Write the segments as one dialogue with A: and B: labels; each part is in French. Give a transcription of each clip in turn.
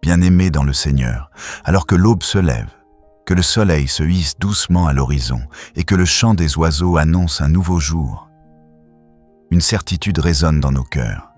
A: bien-aimés dans le Seigneur, alors que l'aube se lève, que le soleil se hisse doucement à l'horizon et que le chant des oiseaux annonce un nouveau jour. Une certitude résonne dans nos cœurs.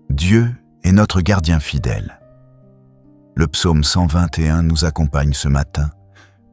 A: Dieu est notre gardien fidèle. Le psaume 121 nous accompagne ce matin,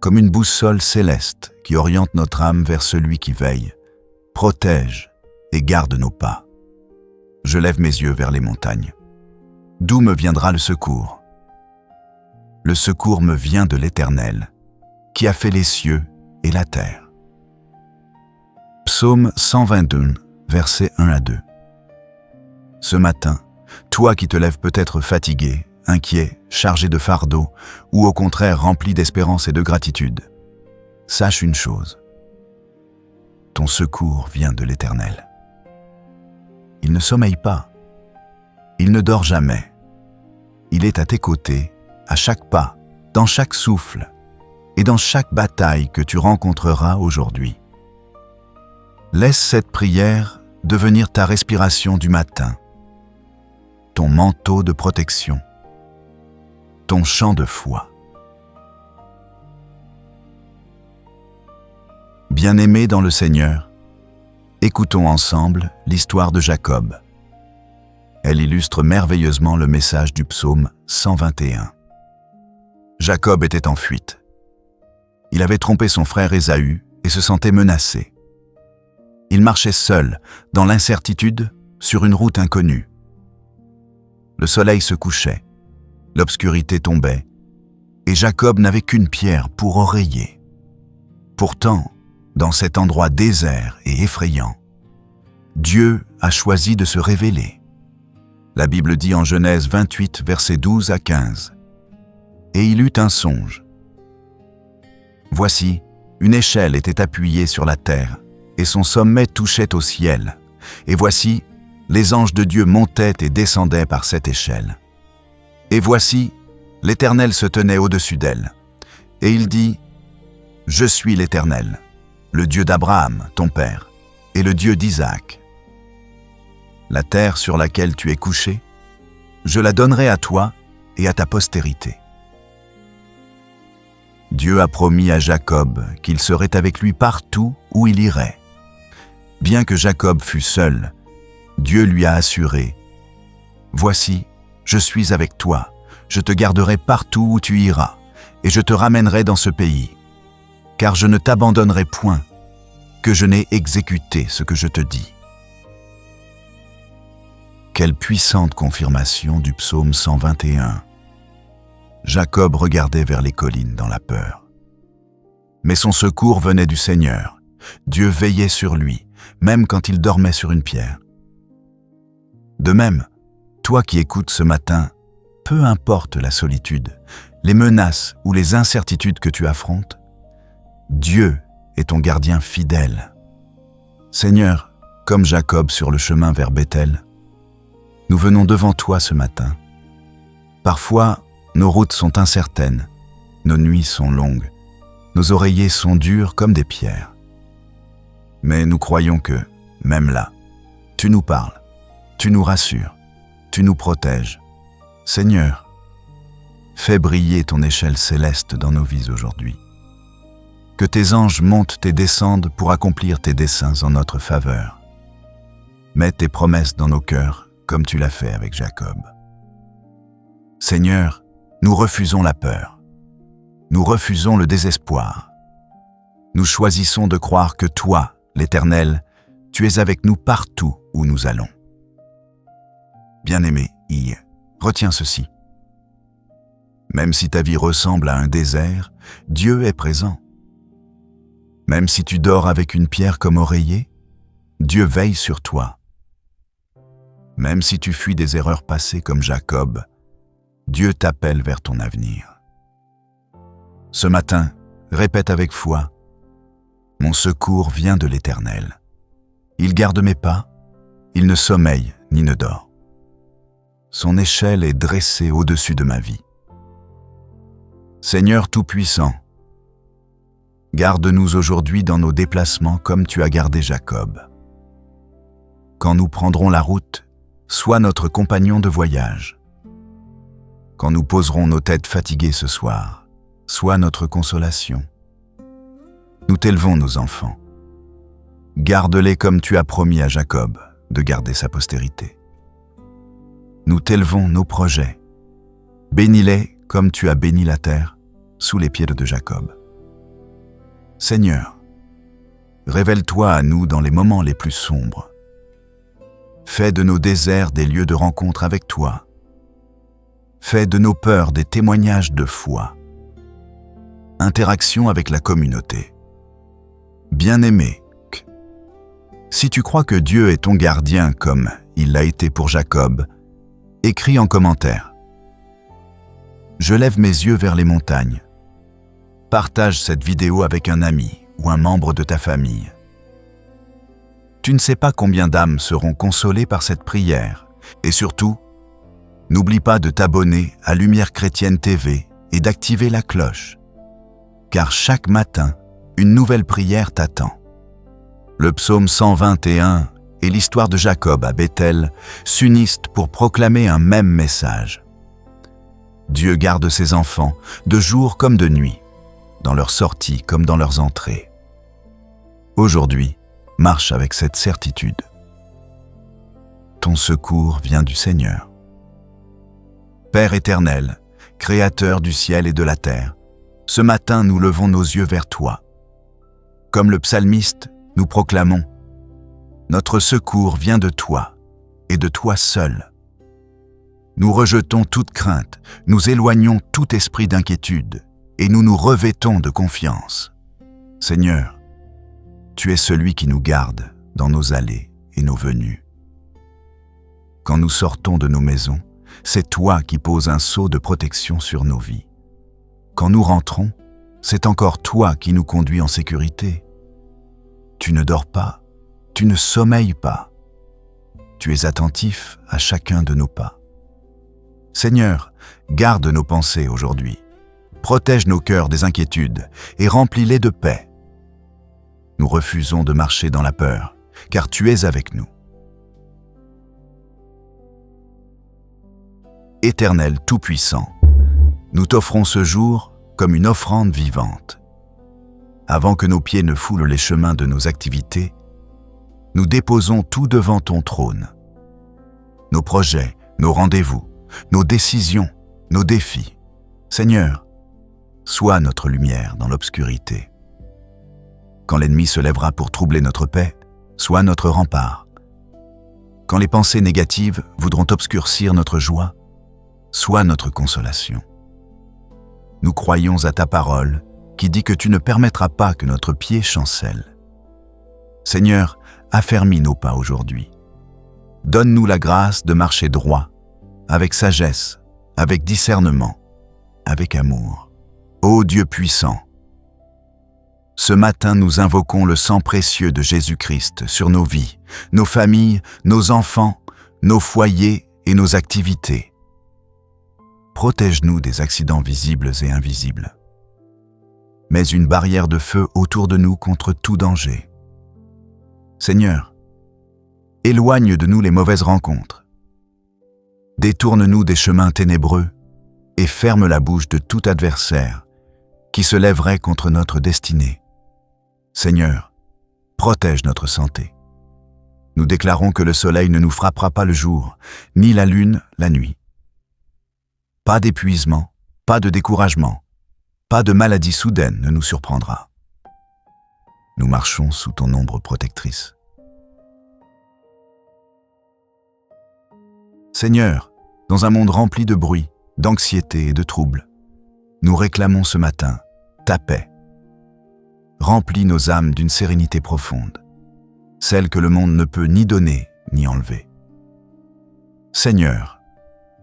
A: comme une boussole céleste qui oriente notre âme vers celui qui veille, protège et garde nos pas. Je lève mes yeux vers les montagnes. D'où me viendra le secours? Le secours me vient de l'Éternel, qui a fait les cieux et la terre. Psaume 122, versets 1 à 2. Ce matin, toi qui te lèves peut-être fatigué, inquiet, chargé de fardeau, ou au contraire rempli d'espérance et de gratitude, sache une chose. Ton secours vient de l'Éternel. Il ne sommeille pas. Il ne dort jamais. Il est à tes côtés, à chaque pas, dans chaque souffle et dans chaque bataille que tu rencontreras aujourd'hui. Laisse cette prière devenir ta respiration du matin, ton manteau de protection, ton chant de foi. Bien-aimés dans le Seigneur, écoutons ensemble l'histoire de Jacob. Elle illustre merveilleusement le message du psaume 121. Jacob était en fuite. Il avait trompé son frère Ésaü et se sentait menacé. Il marchait seul, dans l'incertitude, sur une route inconnue. Le soleil se couchait, l'obscurité tombait, et Jacob n'avait qu'une pierre pour oreiller. Pourtant, dans cet endroit désert et effrayant, Dieu a choisi de se révéler. La Bible dit en Genèse 28, versets 12 à 15. « Et il eut un songe. Voici, une échelle était appuyée sur la terre, et son sommet touchait au ciel. Et voici, les anges de Dieu montaient et descendaient par cette échelle. Et voici, l'Éternel se tenait au-dessus d'elle. Et il dit, « Je suis l'Éternel, le Dieu d'Abraham, ton père, et le Dieu d'Isaac. La terre sur laquelle tu es couché, je la donnerai à toi et à ta postérité. » Dieu a promis à Jacob qu'il serait avec lui partout où il irait. Bien que Jacob fût seul, Dieu lui a assuré « Voici, je suis avec toi, je te garderai partout où tu iras, et je te ramènerai dans ce pays, car je ne t'abandonnerai point, que je n'ai exécuté ce que je te dis. » Quelle puissante confirmation du psaume 121. Jacob regardait vers les collines dans la peur. Mais son secours venait du Seigneur. Dieu veillait sur lui, même quand il dormait sur une pierre. De même, toi qui écoutes ce matin, peu importe la solitude, les menaces ou les incertitudes que tu affrontes, Dieu est ton gardien fidèle. Seigneur, comme Jacob sur le chemin vers Béthel, nous venons devant toi ce matin. Parfois, nos routes sont incertaines, nos nuits sont longues, nos oreillers sont durs comme des pierres. Mais nous croyons que, même là, tu nous parles, tu nous rassures, tu nous protèges. Seigneur, fais briller ton échelle céleste dans nos vies aujourd'hui. Que tes anges montent et descendent pour accomplir tes desseins en notre faveur. Mets tes promesses dans nos cœurs, comme tu l'as fait avec Jacob. Seigneur, nous refusons la peur. Nous refusons le désespoir. Nous choisissons de croire que toi, l'Éternel, tu es avec nous partout où nous allons. Bien-aimé, retiens ceci. Même si ta vie ressemble à un désert, Dieu est présent. Même si tu dors avec une pierre comme oreiller, Dieu veille sur toi. Même si tu fuis des erreurs passées comme Jacob, Dieu t'appelle vers ton avenir. Ce matin, répète avec foi, « Mon secours vient de l'Éternel. Il garde mes pas, il ne sommeille ni ne dort. Son échelle est dressée au-dessus de ma vie. Seigneur Tout-Puissant, garde-nous aujourd'hui dans nos déplacements comme tu as gardé Jacob. Quand nous prendrons la route, sois notre compagnon de voyage. Quand nous poserons nos têtes fatiguées ce soir, sois notre consolation. Nous t'élevons nos enfants. Garde-les comme tu as promis à Jacob de garder sa postérité. Nous t'élevons nos projets. Bénis-les comme tu as béni la terre sous les pieds de Jacob. Seigneur, révèle-toi à nous dans les moments les plus sombres. Fais de nos déserts des lieux de rencontre avec toi. Fais de nos peurs des témoignages de foi. Interaction avec la communauté. Bien-aimé, si tu crois que Dieu est ton gardien comme il l'a été pour Jacob, écris en commentaire. Je lève mes yeux vers les montagnes. Partage cette vidéo avec un ami ou un membre de ta famille. Tu ne sais pas combien d'âmes seront consolées par cette prière. Et surtout, n'oublie pas de t'abonner à Lumière Chrétienne TV et d'activer la cloche. Car chaque matin, une nouvelle prière t'attend. Le psaume 121 et l'histoire de Jacob à Bethel s'unissent pour proclamer un même message. Dieu garde ses enfants de jour comme de nuit, dans leurs sorties comme dans leurs entrées. Aujourd'hui, marche avec cette certitude. Ton secours vient du Seigneur. Père éternel, Créateur du ciel et de la terre, ce matin nous levons nos yeux vers toi. Comme le psalmiste, nous proclamons « Notre secours vient de toi, et de toi seul ». Nous rejetons toute crainte, nous éloignons tout esprit d'inquiétude, et nous nous revêtons de confiance. Seigneur, tu es celui qui nous garde dans nos allées et nos venues. Quand nous sortons de nos maisons, c'est toi qui poses un sceau de protection sur nos vies. Quand nous rentrons, c'est encore toi qui nous conduis en sécurité. Tu ne dors pas, tu ne sommeilles pas. Tu es attentif à chacun de nos pas. Seigneur, garde nos pensées aujourd'hui. Protège nos cœurs des inquiétudes et remplis-les de paix. Nous refusons de marcher dans la peur, car tu es avec nous. Éternel Tout-Puissant, nous t'offrons ce jour comme une offrande vivante. Avant que nos pieds ne foulent les chemins de nos activités, nous déposons tout devant ton trône. Nos projets, nos rendez-vous, nos décisions, nos défis. Seigneur, sois notre lumière dans l'obscurité. Quand l'ennemi se lèvera pour troubler notre paix, sois notre rempart. Quand les pensées négatives voudront obscurcir notre joie, sois notre consolation. Nous croyons à ta parole qui dit que tu ne permettras pas que notre pied chancelle. Seigneur, affermis nos pas aujourd'hui. Donne-nous la grâce de marcher droit, avec sagesse, avec discernement, avec amour. Ô Dieu puissant, ce matin nous invoquons le sang précieux de Jésus-Christ sur nos vies, nos familles, nos enfants, nos foyers et nos activités. Protège-nous des accidents visibles et invisibles. Mets une barrière de feu autour de nous contre tout danger. Seigneur, éloigne de nous les mauvaises rencontres. Détourne-nous des chemins ténébreux et ferme la bouche de tout adversaire qui se lèverait contre notre destinée. Seigneur, protège notre santé. Nous déclarons que le soleil ne nous frappera pas le jour, ni la lune la nuit. Pas d'épuisement, pas de découragement, pas de maladie soudaine ne nous surprendra. Nous marchons sous ton ombre protectrice. Seigneur, dans un monde rempli de bruit, d'anxiété et de troubles, nous réclamons ce matin ta paix. Remplis nos âmes d'une sérénité profonde, celle que le monde ne peut ni donner ni enlever. Seigneur,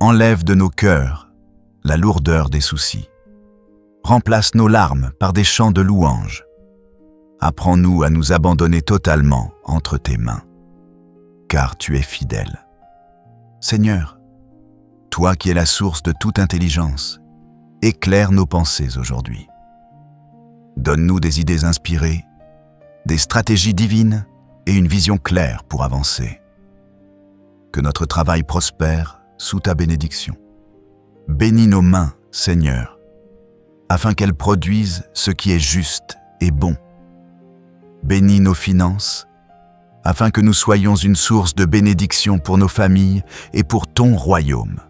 A: enlève de nos cœurs la lourdeur des soucis. Remplace nos larmes par des chants de louange. Apprends-nous à nous abandonner totalement entre tes mains, car tu es fidèle. Seigneur, toi qui es la source de toute intelligence, éclaire nos pensées aujourd'hui. Donne-nous des idées inspirées, des stratégies divines et une vision claire pour avancer. Que notre travail prospère sous ta bénédiction. Bénis nos mains, Seigneur, afin qu'elles produisent ce qui est juste et bon. Bénis nos finances, afin que nous soyons une source de bénédiction pour nos familles et pour ton royaume.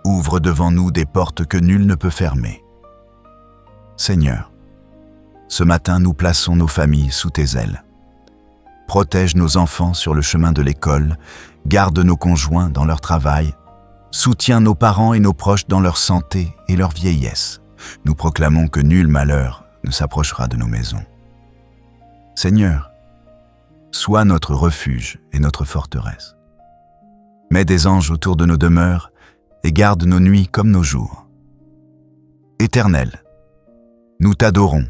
A: Ouvre devant nous des portes que nul ne peut fermer. Seigneur, ce matin nous plaçons nos familles sous tes ailes. Protège nos enfants sur le chemin de l'école, garde nos conjoints dans leur travail, soutiens nos parents et nos proches dans leur santé et leur vieillesse. Nous proclamons que nul malheur ne s'approchera de nos maisons. Seigneur, sois notre refuge et notre forteresse. Mets des anges autour de nos demeures et garde nos nuits comme nos jours. Éternel, nous t'adorons.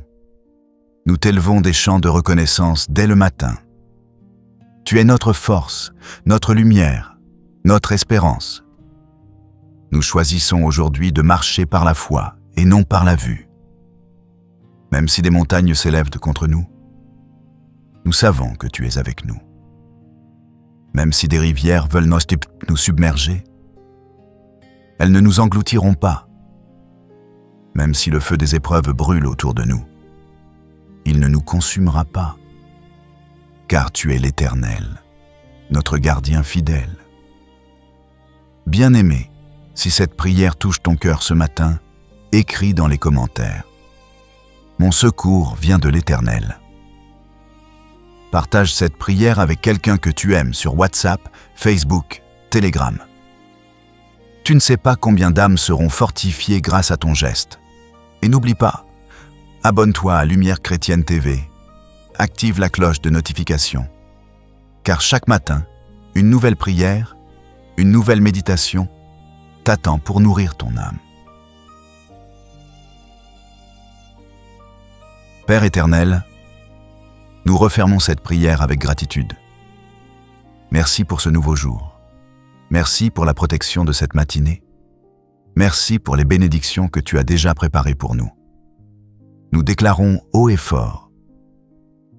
A: Nous t'élevons des chants de reconnaissance dès le matin. Tu es notre force, notre lumière, notre espérance. Nous choisissons aujourd'hui de marcher par la foi et non par la vue. Même si des montagnes s'élèvent contre nous, nous savons que tu es avec nous. Même si des rivières veulent nous submerger, elles ne nous engloutiront pas. Même si le feu des épreuves brûle autour de nous, il ne nous consumera pas. Car tu es l'Éternel, notre gardien fidèle. Bien-aimé, si cette prière touche ton cœur ce matin, écris dans les commentaires. Mon secours vient de l'Éternel. Partage cette prière avec quelqu'un que tu aimes sur WhatsApp, Facebook, Telegram. Tu ne sais pas combien d'âmes seront fortifiées grâce à ton geste. Et n'oublie pas, abonne-toi à Lumière Chrétienne TV. Active la cloche de notification. Car chaque matin, une nouvelle prière, une nouvelle méditation t'attend pour nourrir ton âme. Père éternel, nous refermons cette prière avec gratitude. Merci pour ce nouveau jour. Merci pour la protection de cette matinée. Merci pour les bénédictions que tu as déjà préparées pour nous. Nous déclarons haut et fort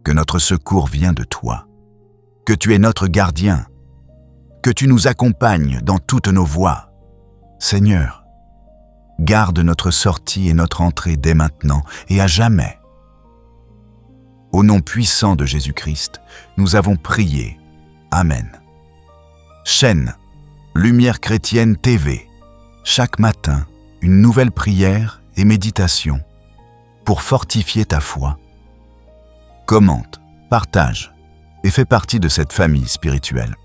A: que notre secours vient de toi, que tu es notre gardien, que tu nous accompagnes dans toutes nos voies. Seigneur, garde notre sortie et notre entrée dès maintenant et à jamais. Au nom puissant de Jésus-Christ, nous avons prié. Amen. Chaîne Lumière Chrétienne TV. Chaque matin, une nouvelle prière et méditation pour fortifier ta foi. Commente, partage et fais partie de cette famille spirituelle.